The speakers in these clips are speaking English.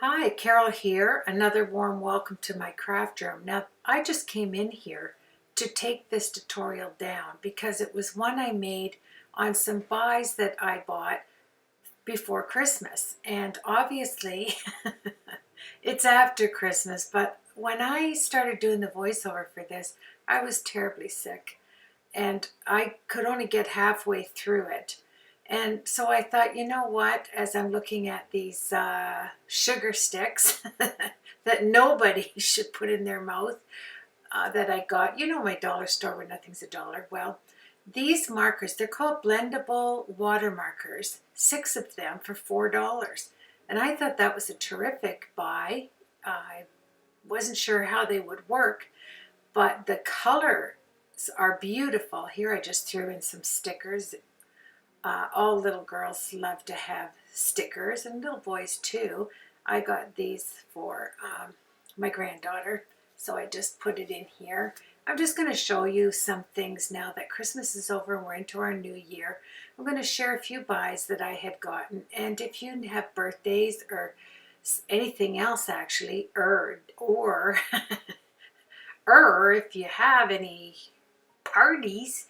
Hi, Carol here. Another warm welcome to my craft room. Now, I just came in here to take this tutorial down because it was one I made on some buys that I bought before Christmas. And obviously, it's after Christmas, but when I started doing the voiceover for this, I was terribly sick and I could only get halfway through it. And so I thought, you know what, as I'm looking at these sugar sticks that nobody should put in their mouth that I got, you know, my dollar store where nothing's a dollar. Well, these markers, they're called Blendable Water Markers, 6 of them for $4. And I thought that was a terrific buy. I wasn't sure how they would work, but the colors are beautiful. Here I just threw in some stickers. All little girls love to have stickers, and little boys too. I got these for my granddaughter, so I just put it in here. I'm just going to show you some things now that Christmas is over and we're into our new year. I'm going to share a few buys that I had gotten, and if you have birthdays or anything else actually, or if you have any parties,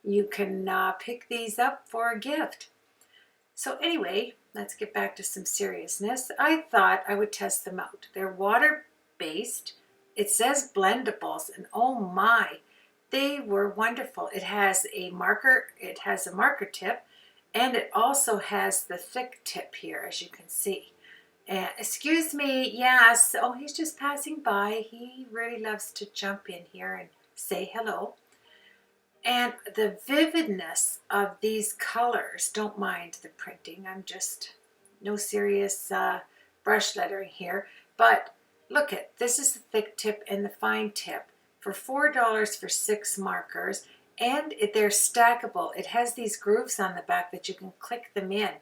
you can pick these up for a gift. So anyway, let's get back to some seriousness. I thought I would test them out. They're water-based. It says blendables, and oh my, they were wonderful. It has a marker tip, and it also has the thick tip here, as you can see. And excuse me, yes, oh, he's just passing by. He really loves to jump in here and say hello. And the vividness of these colors, don't mind the printing, I'm just, no serious brush lettering here, but look at, this is the thick tip and the fine tip for $4 for 6 markers, and they're stackable. It has these grooves on the back that you can click them in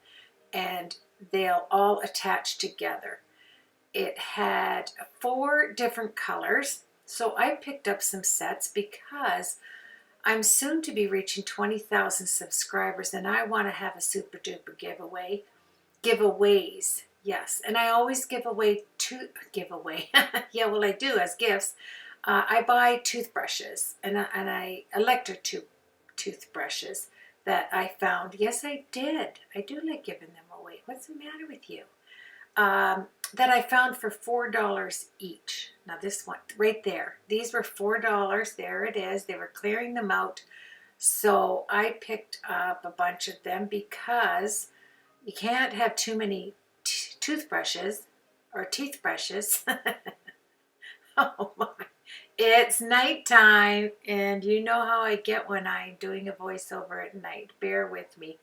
and they'll all attach together. It had 4 different colors, so I picked up some sets because I'm soon to be reaching 20,000 subscribers, and I want to have a super duper giveaways, yes. And I always give away yeah, well, I do as gifts. I buy toothbrushes and electric toothbrushes that I found. Yes, I did. I do like giving them away. What's the matter with you? That I found for $4 each. Now this one right there, these were $4. There it is. They were clearing them out, so I picked up a bunch of them because you can't have too many toothbrushes or teeth brushes. Oh my, it's nighttime, and you know how I get when I'm doing a voiceover at night. Bear with me.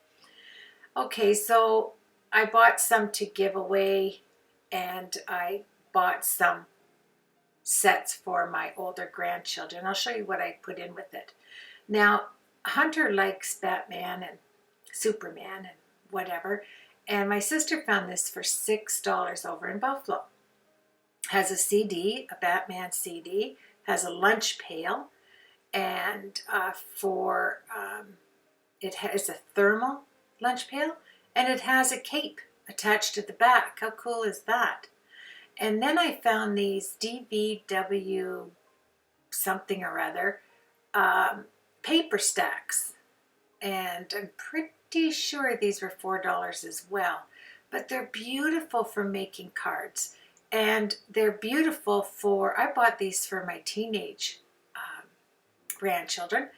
Okay, so I bought some to give away, and I bought some sets for my older grandchildren. I'll show you what I put in with it. Now, Hunter likes Batman and Superman and whatever, and my sister found this for $6 over in Buffalo. Has a CD, a Batman CD, has a lunch pail, and it has a thermal lunch pail, and it has a cape attached to the back. How cool is that? And then I found these DVW something or other paper stacks, and I'm pretty sure these were $4 as well. But they're beautiful for making cards, and they're beautiful for, I bought these for my teenage granddaughters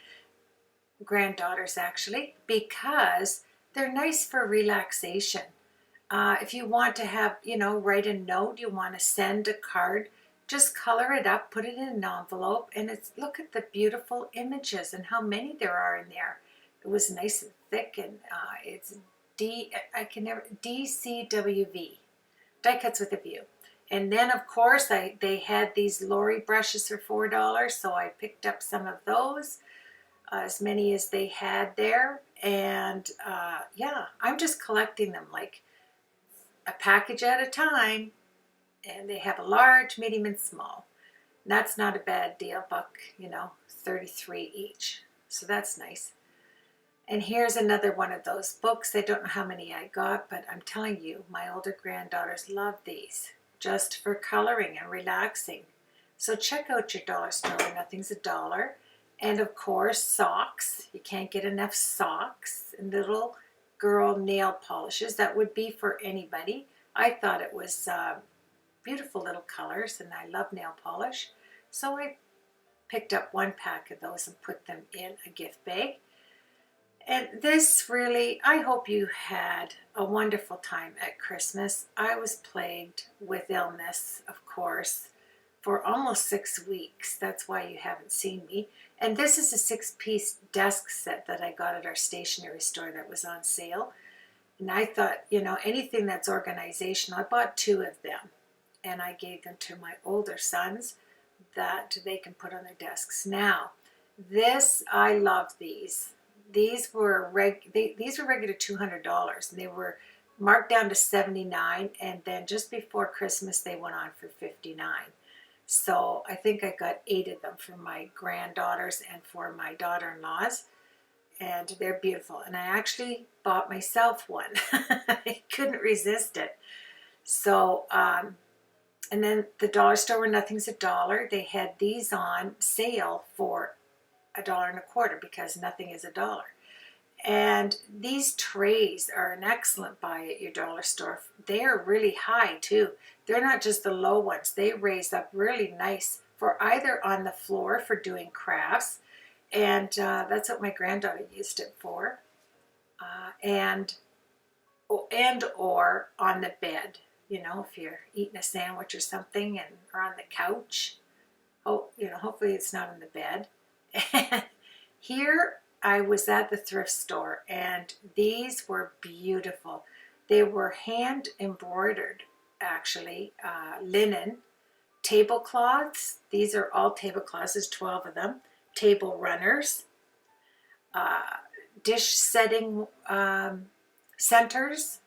actually, because they're nice for relaxation. If you want to have, you know, write a note, you want to send a card, just color it up, put it in an envelope, and look at the beautiful images and how many there are in there. It was nice and thick, and it's DCWV, die cuts with a view. And then of course they had these Lori brushes for $4, so I picked up some of those, as many as they had there, and yeah, I'm just collecting them like a package at a time, and they have a large, medium, and small. And that's not a bad deal, buck, you know, 33 each, so that's nice. And here's another one of those books. I don't know how many I got, but I'm telling you, my older granddaughters love these. just for coloring and relaxing. So check out your dollar store where nothing's a dollar. And of course, socks. You can't get enough socks and little girl nail polishes. That would be for anybody. I thought it was beautiful little colors, and I love nail polish. So I picked up 1 pack of those and put them in a gift bag. And this really, I hope you had a wonderful time at Christmas. I was plagued with illness, of course, for almost 6 weeks. That's why you haven't seen me. And this is a 6-piece desk set that I got at our stationery store that was on sale. And I thought, you know, anything that's organizational, I bought 2 of them. And I gave them to my older sons that they can put on their desks. Now, this, I love these. These were regular $200, and they were marked down to $79, and then just before Christmas they went on for $59. So I think I got 8 of them for my granddaughters and for my daughter-in-laws, and they're beautiful. And I actually bought myself one. I couldn't resist it. So, and then the dollar store where nothing's a dollar, they had these on sale for $1.25 because nothing is a dollar. And these trays are an excellent buy at your dollar store. They are really high too. They're not just the low ones. They raise up really nice for either on the floor for doing crafts, and that's what my granddaughter used it for, and or on the bed. You know, if you're eating a sandwich or something, and or on the couch. Oh, you know, hopefully it's not on the bed. And here I was at the thrift store, and these were beautiful. They were hand embroidered, actually, linen tablecloths. These are all tablecloths. There's 12 of them. Table runners, dish setting centers,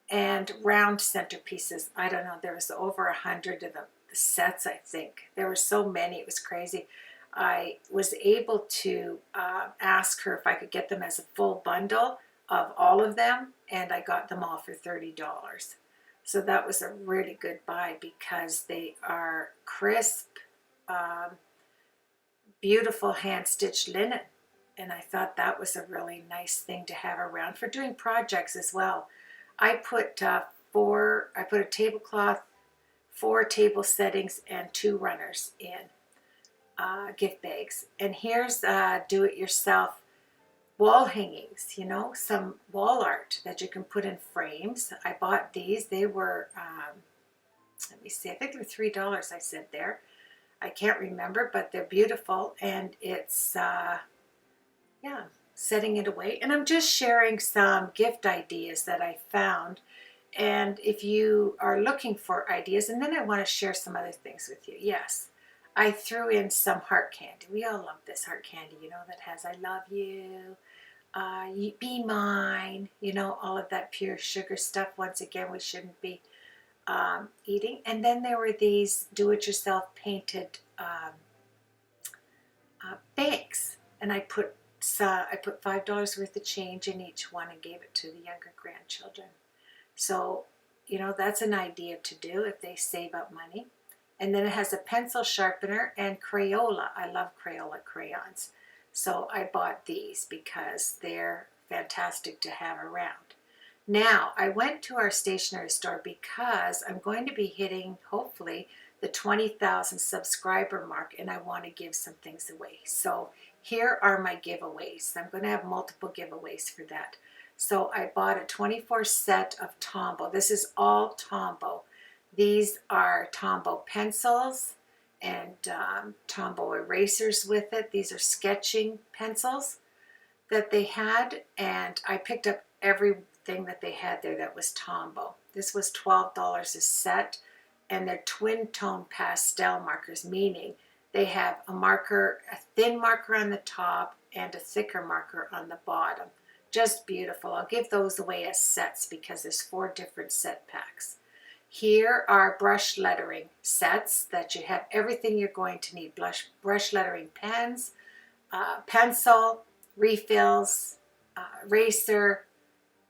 and round centerpieces. I don't know. There was over 100 of the sets, I think. There were so many. It was crazy. I was able to ask her if I could get them as a full bundle of all of them, and I got them all for $30. So that was a really good buy because they are crisp, beautiful hand-stitched linen, and I thought that was a really nice thing to have around for doing projects as well. I put a tablecloth, 4 table settings, and 2 runners in gift bags. And here's do-it-yourself wall hangings, you know, some wall art that you can put in frames. I bought these. They were, let me see, I think they were $3, I said there. I can't remember, but they're beautiful, and it's, yeah, setting it away. And I'm just sharing some gift ideas that I found. And if you are looking for ideas, and then I want to share some other things with you. Yes, I threw in some heart candy. We all love this heart candy, you know, that has I love you, be mine, you know, all of that pure sugar stuff. Once again, we shouldn't be eating. And then there were these do-it-yourself painted bags, and I put $5 worth of change in each one and gave it to the younger grandchildren. So, you know, that's an idea to do if they save up money. And then it has a pencil sharpener and Crayola. I love Crayola crayons. So I bought these because they're fantastic to have around. Now, I went to our stationery store because I'm going to be hitting, hopefully, the 20,000 subscriber mark, and I want to give some things away. So here are my giveaways. I'm going to have multiple giveaways for that. So I bought a 24 set of Tombow. This is all Tombow. These are Tombow pencils and Tombow erasers with it. These are sketching pencils that they had, and I picked up everything that they had there that was Tombow. This was $12 a set, and they're twin tone pastel markers, meaning they have a marker, a thin marker on the top and a thicker marker on the bottom. Just beautiful. I'll give those away as sets because there's 4 different set packs. Here are brush lettering sets that you have everything you're going to need. Brush lettering pens, pencil, refills, eraser,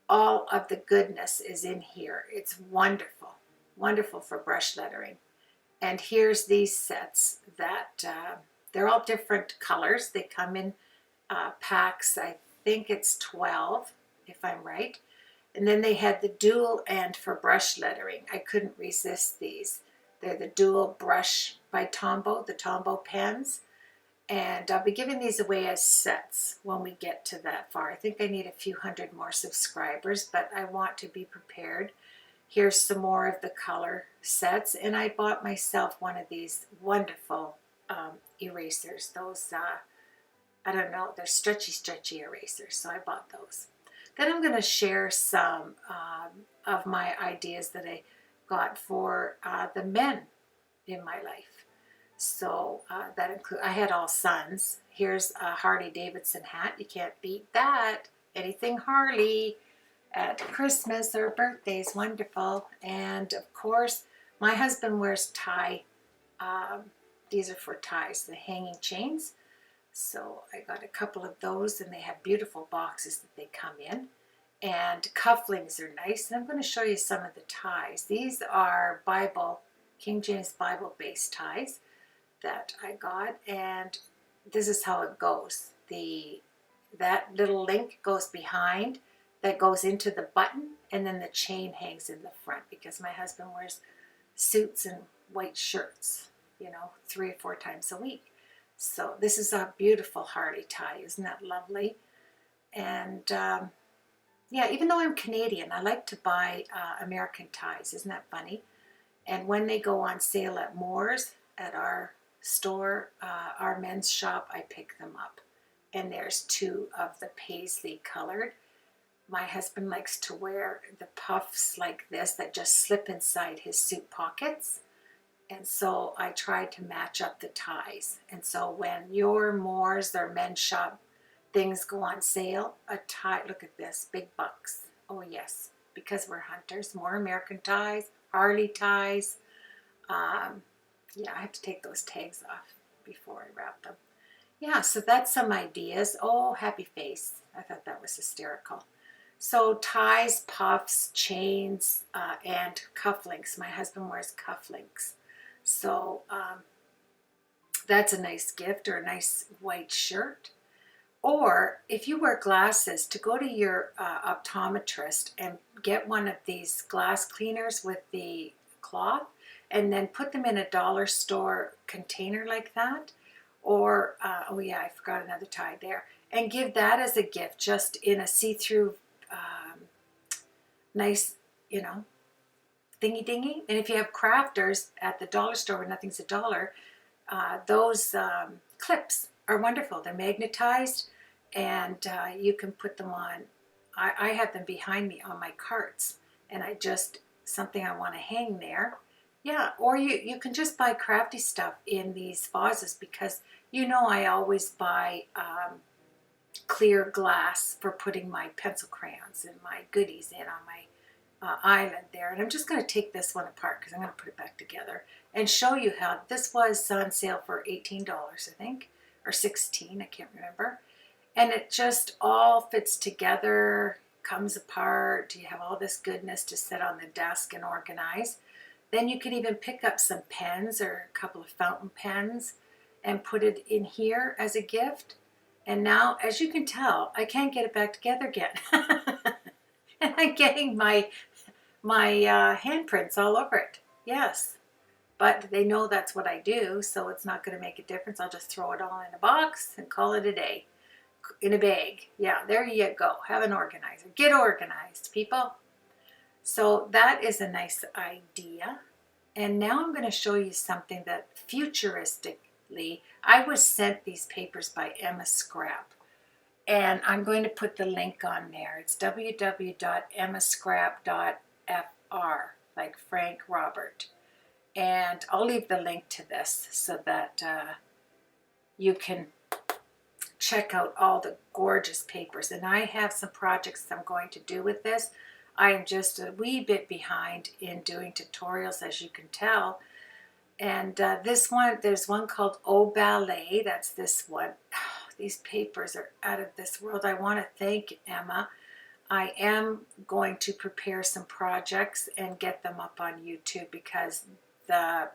all of the goodness is in here. It's wonderful. wonderful for brush lettering. And here's these sets that they're all different colors. They come in packs. I think it's 12, if I'm right. And then they had the dual end for brush lettering. I couldn't resist these. They're the dual brush by Tombow, the Tombow pens. And I'll be giving these away as sets when we get to that far. I think I need a few hundred more subscribers, but I want to be prepared. Here's some more of the color sets. And I bought myself one of these wonderful erasers. Those, I don't know, they're stretchy erasers. So I bought those. Then I'm going to share some of my ideas that I got for the men in my life. So that include, I had all sons. Here's a Harley Davidson hat. You can't beat that. Anything Harley at Christmas or birthdays, wonderful. And of course, my husband wears tie. These are for ties, the hanging chains. So I got a couple of those, and they have beautiful boxes that they come in. And cufflinks are nice. And I'm going to show you some of the ties. These are Bible, King James Bible based ties that I got. And this is how it goes. That little link goes behind, that goes into the button, and then the chain hangs in the front because my husband wears suits and white shirts, 3 or 4 times a week. So this is a beautiful Harley tie. Isn't that lovely? And yeah, even though I'm Canadian, I like to buy American ties. Isn't that funny? And when they go on sale at Moore's, at our store, our men's shop, I pick them up. And there's 2 of the paisley colored. My husband likes to wear the puffs like this that just slip inside his suit pockets. And so I tried to match up the ties. And so when your Moore's or men's shop things go on sale, a tie, look at this, big bucks. Oh yes, because we're hunters, more American ties, Harley ties. Yeah, I have to take those tags off before I wrap them. Yeah, so that's some ideas. Oh, happy face. I thought that was hysterical. So ties, puffs, chains, and cufflinks. My husband wears cufflinks. So that's a nice gift, or a nice white shirt. Or if you wear glasses, to go to your optometrist and get one of these glass cleaners with the cloth, and then put them in a dollar store container like that. Or, oh yeah, I forgot another tie there. And give that as a gift, just in a see-through, nice, thingy dingy. And if you have crafters at the dollar store where nothing's a dollar, those clips are wonderful. They're magnetized, and you can put them on. I have them behind me on my carts, and something I want to hang there. Yeah, or you can just buy crafty stuff in these vases, because I always buy clear glass for putting my pencil crayons and my goodies in on my island there. And I'm just going to take this one apart because I'm going to put it back together and show you how this was on sale for $18, I think, or $16, I can't remember. And it just all fits together, comes apart. You have all this goodness to sit on the desk and organize. Then you can even pick up some pens or a couple of fountain pens and put it in here as a gift. And now, as you can tell, I can't get it back together again. And I'm getting my handprints all over it. Yes. But they know that's what I do, so it's not going to make a difference. I'll just throw it all in a box and call it a day. In a bag. Yeah, there you go. Have an organizer. Get organized, people. So that is a nice idea. And now I'm going to show you something that futuristically, I was sent these papers by Emma Scrap. And I'm going to put the link on there. It's www.emmascrap.fr, like Frank Robert. And I'll leave the link to this so that you can check out all the gorgeous papers. And I have some projects I'm going to do with this. I am just a wee bit behind in doing tutorials, as you can tell. And this one, there's one called Au Ballet. That's this one. Oh, these papers are out of this world. I want to thank Emma. I am going to prepare some projects and get them up on YouTube because the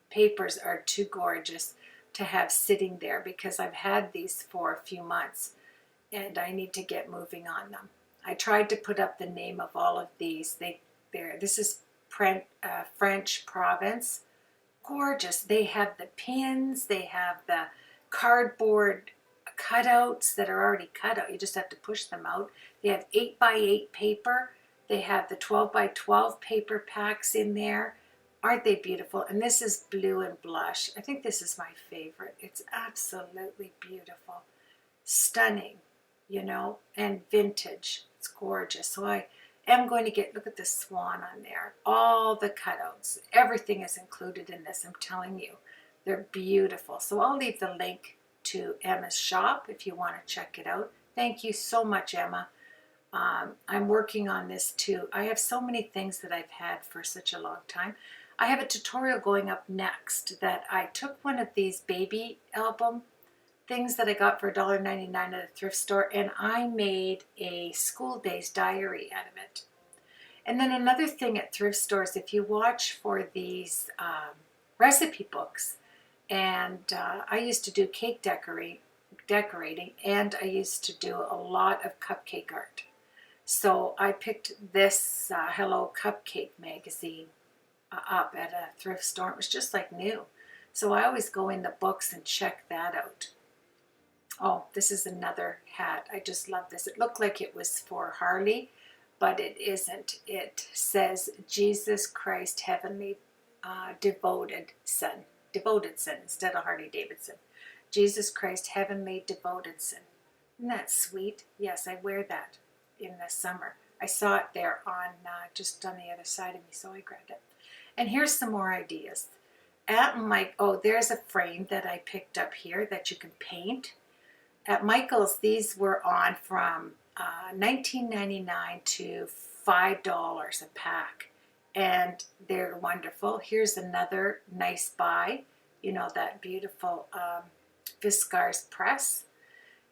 papers are too gorgeous to have sitting there, because I've had these for a few months and I need to get moving on them. I tried to put up the name of all of these. This is French province. Gorgeous. They have the pins, they have the cardboard cutouts that are already cut out. You just have to push them out. They have 8x8 paper. They have the 12x12 paper packs in there. Aren't they beautiful? And this is blue and blush. I think this is my favorite. It's absolutely beautiful. Stunning, you know, and vintage. It's gorgeous. So I am going to get, look at the swan on there. All the cutouts. Everything is included in this, I'm telling you. They're beautiful. So I'll leave the link to Emma's shop if you want to check it out. Thank you so much, Emma. I'm working on this too. I have so many things that I've had for such a long time. I have a tutorial going up next that I took one of these baby album things that I got for $1.99 at a thrift store, and I made a school days diary out of it. And then another thing at thrift stores, if you watch for these recipe books, and I used to do cake decorating, and I used to do a lot of cupcake art. So I picked this Hello Cupcake magazine up at a thrift store. It was just like new. So I always go in the books and check that out. Oh, this is another hat. I just love this. It looked like it was for Harley, but it isn't. It says Jesus Christ Heavenly Devoted Son. Devoted Son instead of Harley Davidson. Jesus Christ Heavenly Devoted Son. Isn't that sweet? Yes, I wear that in the summer. I saw it there on just on the other side of me, so I grabbed it. And here's some more ideas. There's a frame that I picked up here that you can paint. At Michael's, these were on from $19.99 to $5 a pack, and they're wonderful. Here's another nice buy, you know, that beautiful Viscars press.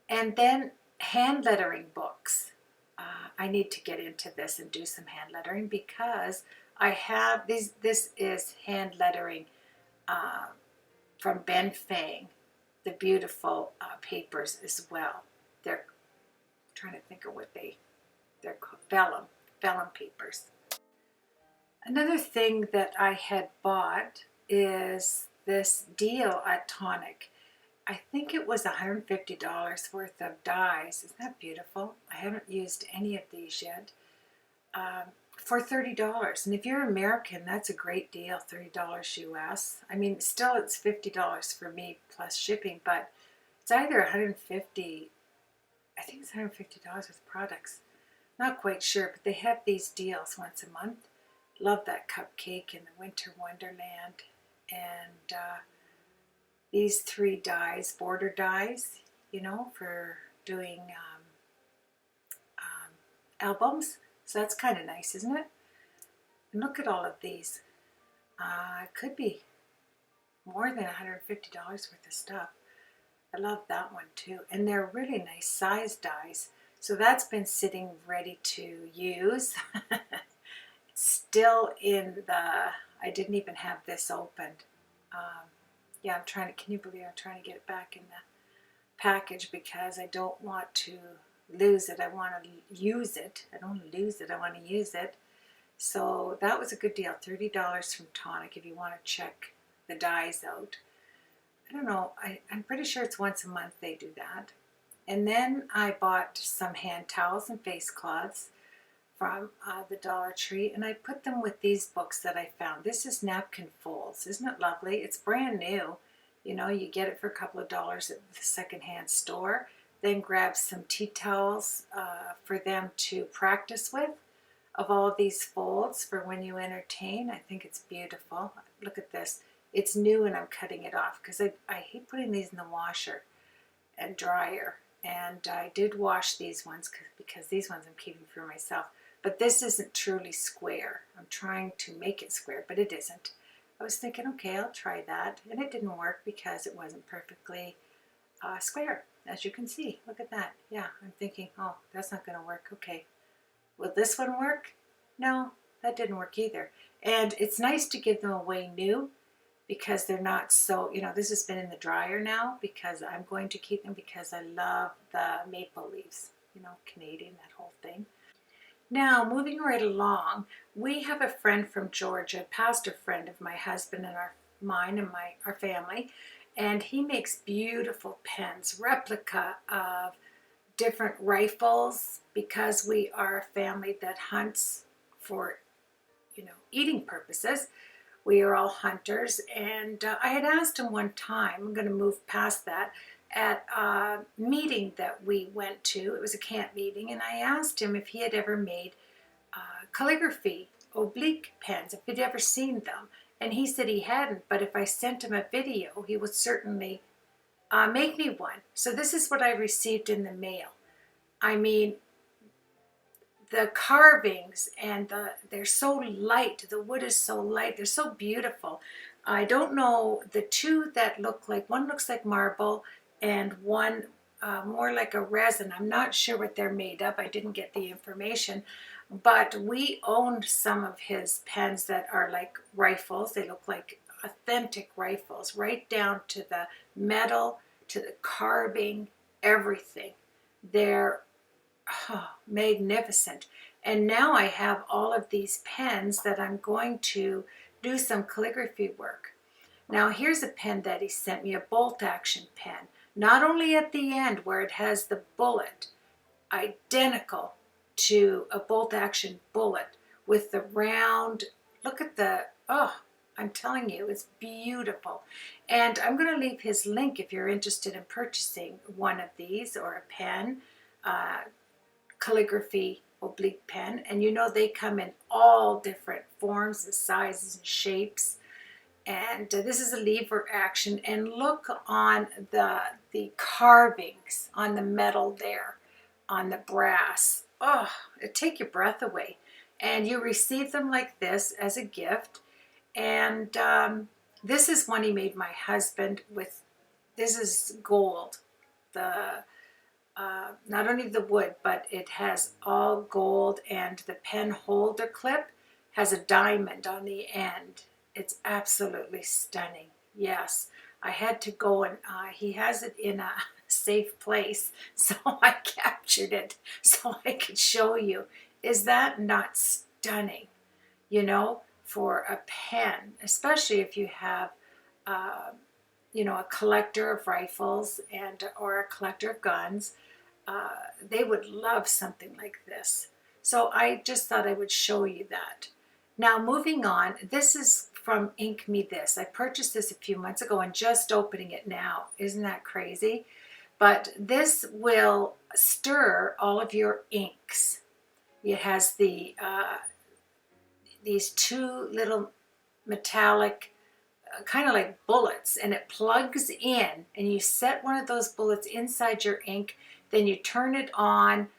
And then hand lettering books. I need to get into this and do some hand lettering because I have these. This is hand lettering from Ben Fang. The beautiful papers as well. They're I'm trying to think of what they're called. Vellum papers. Another thing that I had bought is this deal at Tonic. I think it was $150 worth of dies. Isn't that beautiful? I haven't used any of these yet. For $30. And if you're American, that's a great deal, $30 US. I mean, still it's $50 for me plus shipping, but it's either $150, I think it's $150 with products. Not quite sure, but they have these deals once a month. Love that cupcake in the Winter Wonderland. And these 3 dies, border dies, you know, for doing albums. So that's kind of nice, isn't it? And look at all of these. It could be more than $150 worth of stuff. I love that one too. And they're really nice size dies. So that's been sitting ready to use. It's still in I didn't even have this opened. Yeah, can you believe I'm trying to get it back in the package because I don't want to lose it. I want to use it. I don't want to lose it. I want to use it. So that was a good deal. $30 from Tonic if you want to check the dies out. I don't know. I'm pretty sure it's once a month they do that. And then I bought some hand towels and face cloths from the Dollar Tree, and I put them with these books that I found. This is Napkin Folds. Isn't it lovely? It's brand new. You know, you get it for a couple of dollars at the secondhand store. Then grab some tea towels for them to practice with of all these folds for when you entertain. I think it's beautiful. Look at this. It's new and I'm cutting it off because I hate putting these in the washer and dryer. And I did wash these ones because these ones I'm keeping for myself. But this isn't truly square. I'm trying to make it square, but it isn't. I was thinking, okay, I'll try that. And it didn't work because it wasn't perfectly square. As you can see, look at that. Yeah, I'm thinking, oh, that's not going to work. Okay, Will this one work? No, that didn't work either. And it's nice to give them away new because they're not so, this has been in the dryer now because I'm going to keep them because I love the maple leaves, Canadian, that whole thing. Now, moving right along, we have a friend from Georgia, a pastor friend of my husband and mine and our family, and he makes beautiful pens, replica of different rifles because we are a family that hunts for, eating purposes. We are all hunters, and I had asked him one time, I'm going to move past that, at a meeting that we went to. It was a camp meeting, and I asked him if he had ever made calligraphy oblique pens, if he'd ever seen them. And he said he hadn't, but if I sent him a video, he would certainly make me one. So this is what I received in the mail. I mean, the carvings and they're so light. The wood is so light. They're so beautiful. I don't know, the two that look like, one looks like marble and one more like a resin. I'm not sure what they're made of. I didn't get the information. But we owned some of his pens that are like rifles. They look like authentic rifles, right down to the metal, to the carving, everything. They're magnificent. And now I have all of these pens that I'm going to do some calligraphy work. Now here's a pen that he sent me, a bolt action pen. Not only at the end where it has the bullet, identical to a bolt action bullet with the round, look at I'm telling you, it's beautiful. And I'm going to leave his link if you're interested in purchasing one of these or a pen. Calligraphy oblique pen, and they come in all different forms and sizes and shapes. And this is a lever action, and look on the carvings on the metal there, on the brass. Oh, it take your breath away. And you receive them like this as a gift. And this is one he made my husband with. This is gold. Not only the wood, but it has all gold, and the pen holder clip has a diamond on the end. It's absolutely stunning. Yes, I had to go and he has it in a safe place, so I captured it so I could show you. Is that not stunning? For a pen, especially if you have a collector of rifles or a collector of guns. They would love something like this. So I just thought I would show you that. Now moving on, this is from Ink Me This. I purchased this a few months ago and just opening it now. Isn't that crazy? But this will stir all of your inks. It has these two little metallic kind of like bullets, and it plugs in, and you set one of those bullets inside your ink, then you turn it on.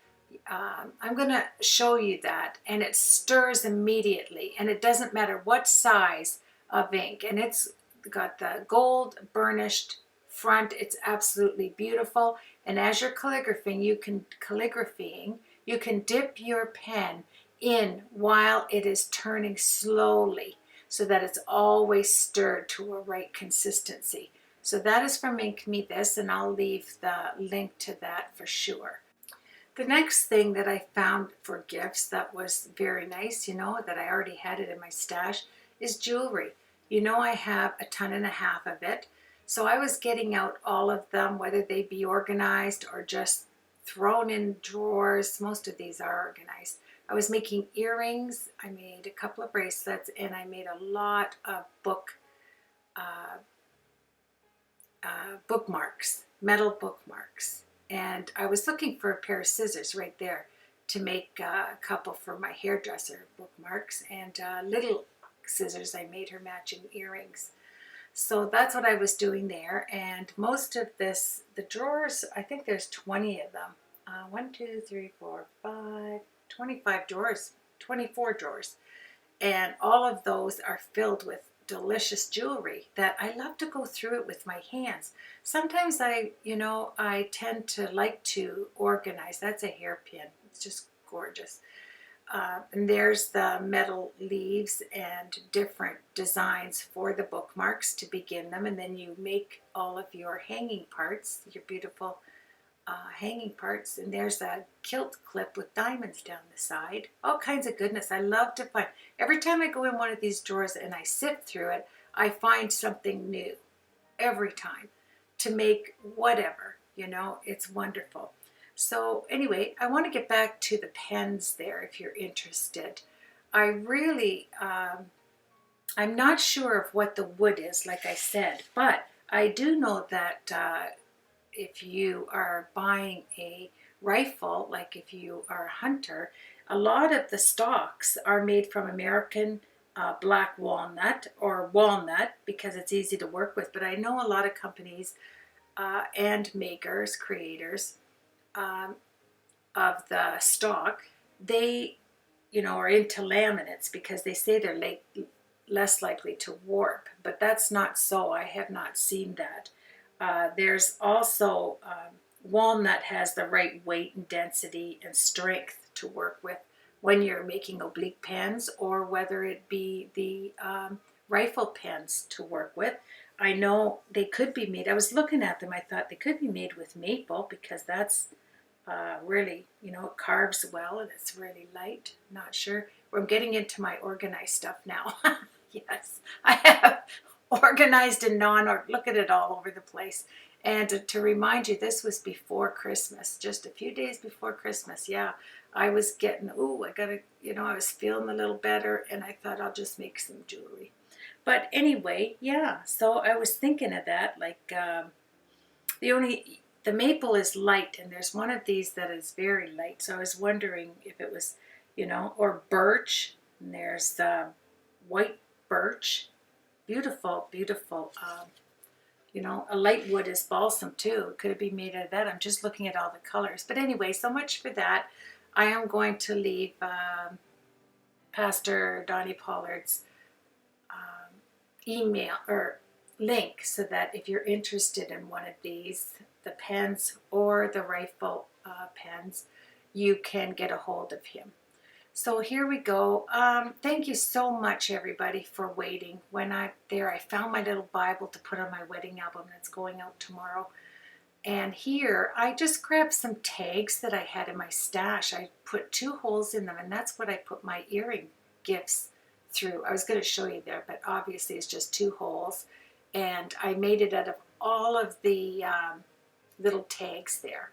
I'm going to show you that, and it stirs immediately, and it doesn't matter what size of ink, and it's got the gold burnished front. It's absolutely beautiful. And as you're calligraphing, you can dip your pen in while it is turning slowly, so that it's always stirred to a right consistency. So that is from Ink Me This, and I'll leave the link to that for sure. The next thing that I found for gifts that was very nice, that I already had it in my stash, is jewelry. I have 1.5 tons of it. So I was getting out all of them, whether they be organized or just thrown in drawers. Most of these are organized. I was making earrings, I made a couple of bracelets, and I made a lot of bookmarks, metal bookmarks. And I was looking for a pair of scissors right there to make a couple for my hairdresser bookmarks, and little scissors I made her matching earrings. So that's what I was doing there. And most of this, the drawers, I think there's 20 of them. 1, 2, 3, 4, 5, 25 drawers, 24 drawers. And all of those are filled with delicious jewelry that I love to go through it with my hands. Sometimes I tend to like to organize. That's a hairpin. It's just gorgeous. and there's the metal leaves and different designs for the bookmarks to begin them, and then you make all of your hanging parts, your beautiful hanging parts, and there's a kilt clip with diamonds down the side. All kinds of goodness. I love to find, every time I go in one of these drawers and I sift through it, I find something new every time to make whatever, you know. It's wonderful. So anyway, I want to get back to the pens there if you're interested. I really, I'm not sure of what the wood is, like I said, but I do know that if you are buying a rifle, like if you are a hunter, a lot of the stocks are made from American black walnut or walnut because it's easy to work with. But I know a lot of companies and makers, creators of the stock, they, you know, are into laminates because they say they're less likely to warp. But that's not so. I have not seen that. There's also walnut has the right weight and density and strength to work with when you're making oblique pens, or whether it be the rifle pens to work with. I know they could be made, I was looking at them, I thought they could be made with maple because that's really, you know, it carves well and it's really light. Not sure. I'm getting into my organized stuff now. Yes, I have organized and look at it all over the place. And to remind you, this was before Christmas, just a few days before Christmas. Yeah, I was getting, I gotta, you know, I was feeling a little better and I thought I'll just make some jewelry. But anyway, yeah, so I was thinking of that, like the maple is light, and there's one of these that is very light. So I was wondering if it was, you know, or birch, and there's white birch. Beautiful, beautiful. You know, a light wood is balsam too. Could it be made out of that? I'm just looking at all the colors. But anyway, so much for that. I am going to leave Pastor Donnie Pollard's email or link so that if you're interested in one of these, the pens or the rifle pens, you can get a hold of him. So here we go. Thank you so much, everybody, for waiting. When I found my little Bible to put on my wedding album that's going out tomorrow. And here, I just grabbed some tags that I had in my stash. I put 2 holes in them, and that's what I put my earring gifts through. I was going to show you there, but obviously it's just 2 holes. And I made it out of all of the little tags there.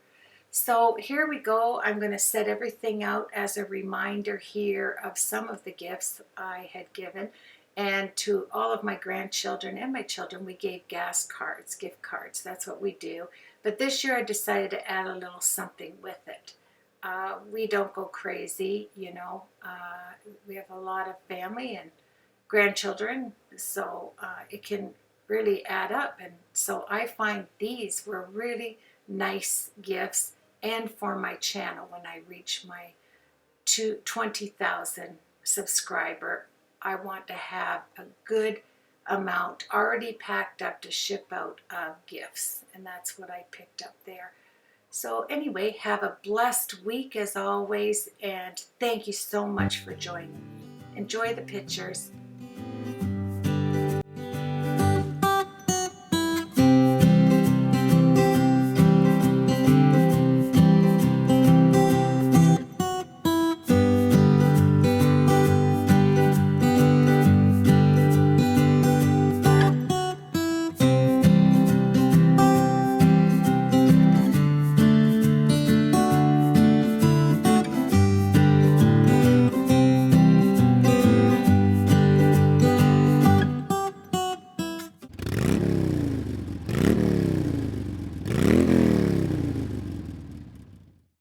So here we go. I'm going to set everything out as a reminder here of some of the gifts I had given. And to all of my grandchildren and my children, we gave gas cards, gift cards. That's what we do. But this year I decided to add a little something with it. We don't go crazy, you know. We have a lot of family and grandchildren, so it can really add up. And so I find these were really nice gifts, and for my channel when I reach my 20,000 subscriber, I want to have a good amount already packed up to ship out of gifts, and that's what I picked up there. So anyway, have a blessed week as always, and thank you so much for joining me. Enjoy the pictures.